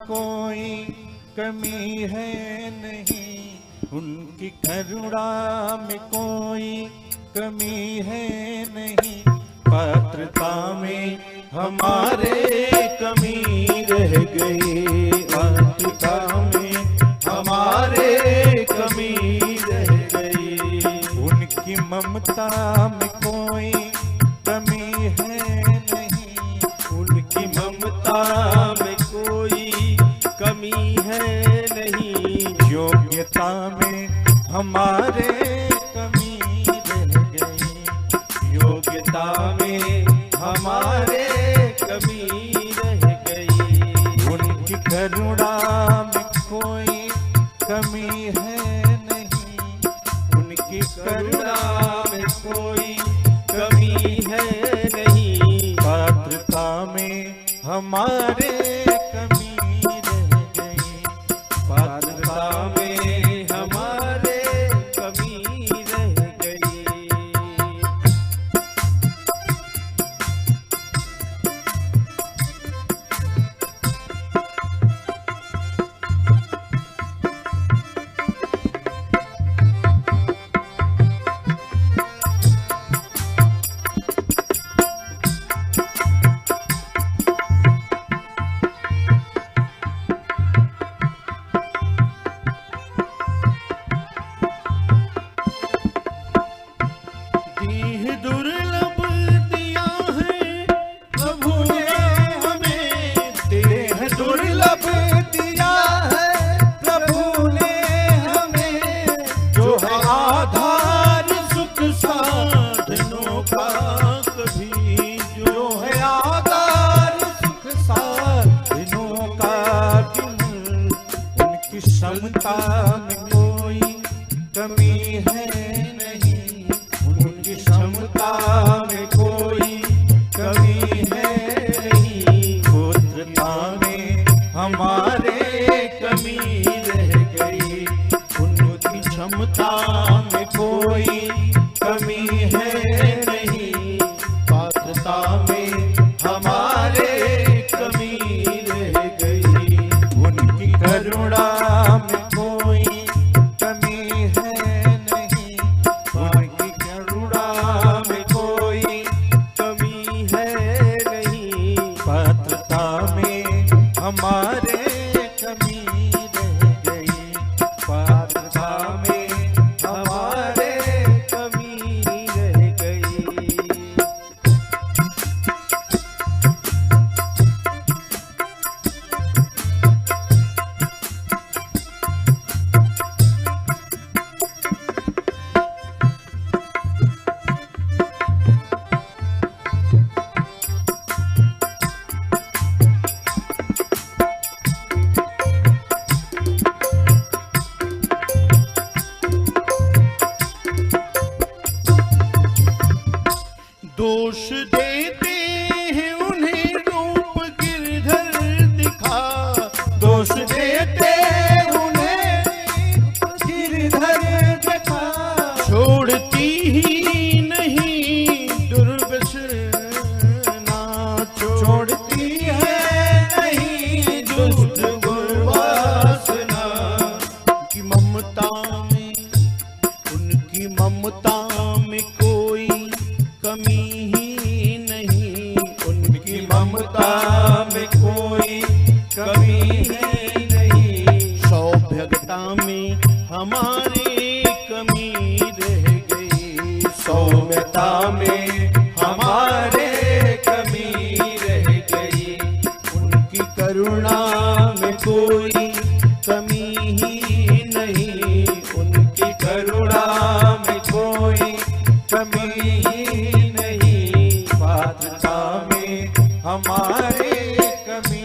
कोई कमी है नहीं, उनकी करुणा में कोई कमी है नहीं। पात्रता में हमारे कमी रह गई, पात्रता में हमारे कमी रह गई। उनकी ममता में कोई कमी है नहीं, उनकी ममता में कोई कमी है नहीं। योग्यता में हमारे कमी रह गई, योग्यता में हमारे कमी रह गई। उनकी करुणा में कोई कमी है नहीं, उनकी करुणा में कोई कमी है नहीं। पात्रता में हमारे कमी रह गई, पात्रता में हमारे कमी रह गई। दुर्लभ दिया है प्रभु ने हमें, देह दुर्लभ दिया है प्रभु ने हमें। जो है आधार सुख साधनों का कभी, जो है आधार सुख साधनों का बिन। उनकी क्षमता में कोई कमी है नहीं, उनकी क्षमता में कोई कमी है नहीं। पुत्रता में हमारे कमी रह गई, उनकी क्षमता में कोई कमी है नहीं। पात्रता में हमारे कमी रह गई, उनकी करुणा में कोई कमी है नहीं, उनकी करुणा में कोई कमी है नहीं। पात्रता में हमारे कमी रह गई, पात्रता में हमारे कमी रह गई। दोष देते हैं उन्हें रूप गिरधर दिखा, दोष देते उन्हें गिरधर दिखा। छोड़ती ही नहीं दुर्व्यसना, छोड़ती है नहीं दुष्ट दुर्वासना। उनकी ममता में, उनकी ममता में कोई कमी ही नहीं, उनकी ममता में कोई कमी ही नहीं। सौभाग्यता में हमारी कमी रह गई, सौम्यता में हमारे कमी रह गई। उनकी करुणा में कोई कमी ही नहीं, उनकी करुणा में कोई कमी ही नहीं। पात्रता में हमारे कमी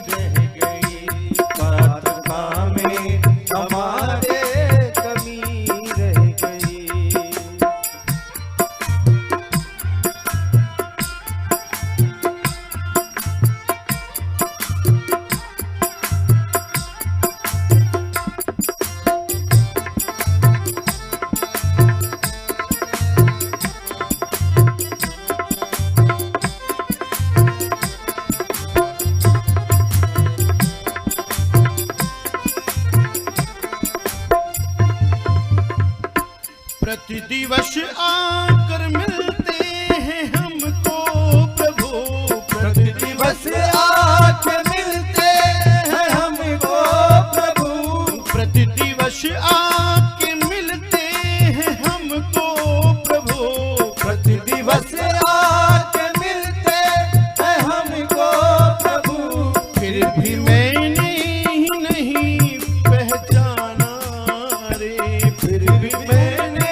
रह गई, पात्रता में हमारे कमी रह गई। प्रतिदिवस आकर मिलते हैं हमको प्रभु, प्रतिदिवस आके मिलते हैं हमको प्रभु, प्रतिदिवस आके मिलते हैं हमको प्रभु, प्रतिदिवस आके मिलते हैं हमको प्रभु। फिर भी मैंने ही नहीं पहचाना रे, फिर भी मैंने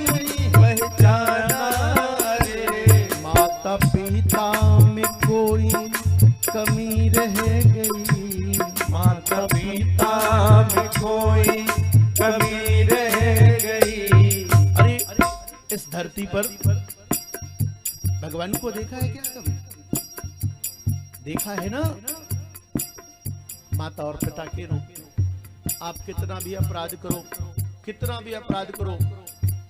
नहीं पहचाना रे। माता पिता में कोई कमी रह गई, माता पिता में कोई कमी रह गई। अरे इस धरती पर भगवान को देखा है क्या कभी? देखा है ना? माता और पिता के रूप में आप कितना भी अपराध करो, कितना भी अपराध करो,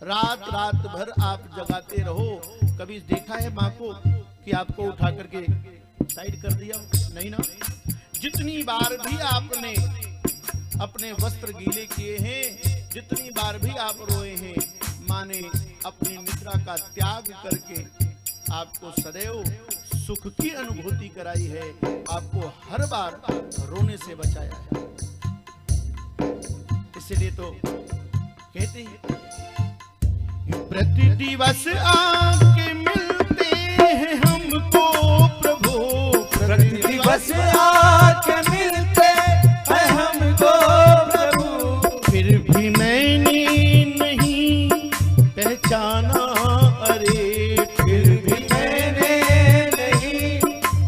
रात रात भर आप जगाते रहो, कभी देखा है माँ को कि आपको उठा करके साइड कर दिया? नहीं ना। जितनी बार भी आपने अपने वस्त्र गीले किए हैं, जितनी बार भी आप रोए हैं, माँ ने अपनी निद्रा का त्याग करके आपको सदैव सुख की अनुभूति कराई है, आपको हर बार रोने से बचाया है। इसलिए तो कहते हैं प्रतिदिवस आके मिलते हैं हमको प्रभु, प्रतिदिवस आके मिलते हैं हमको प्रभु। फिर भी मैंने नहीं पहचाना अरे, फिर भी मैंने नहीं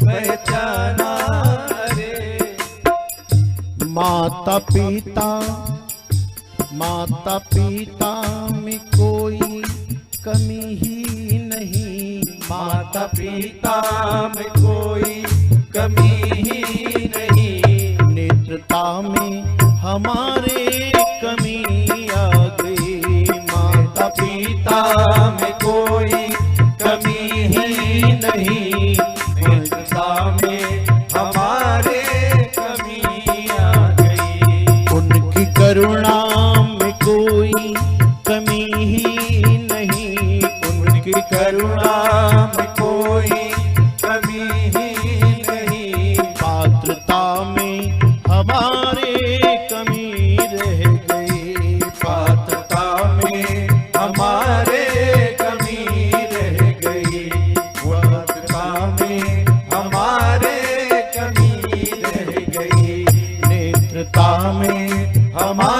पहचाना रे। माता पिता में कोई कमी ही नहीं, माता पिता में कोई कमी ही नहीं। नेत्रता में हमारे कमी आ गई, माता पिता में कोई कमी ही नहीं। नेत्रता में हमारे कमी आ गई। उनकी करुणा में कोई कमी ही नहीं, उनकी करुणा में कोई कमी ही नहीं। पात्रता में हमारे कमी रह गई, पात्रता में हमारे कमी रह गई। पात्रता में हमारे कमी रह गई। नेत्रता में हमारे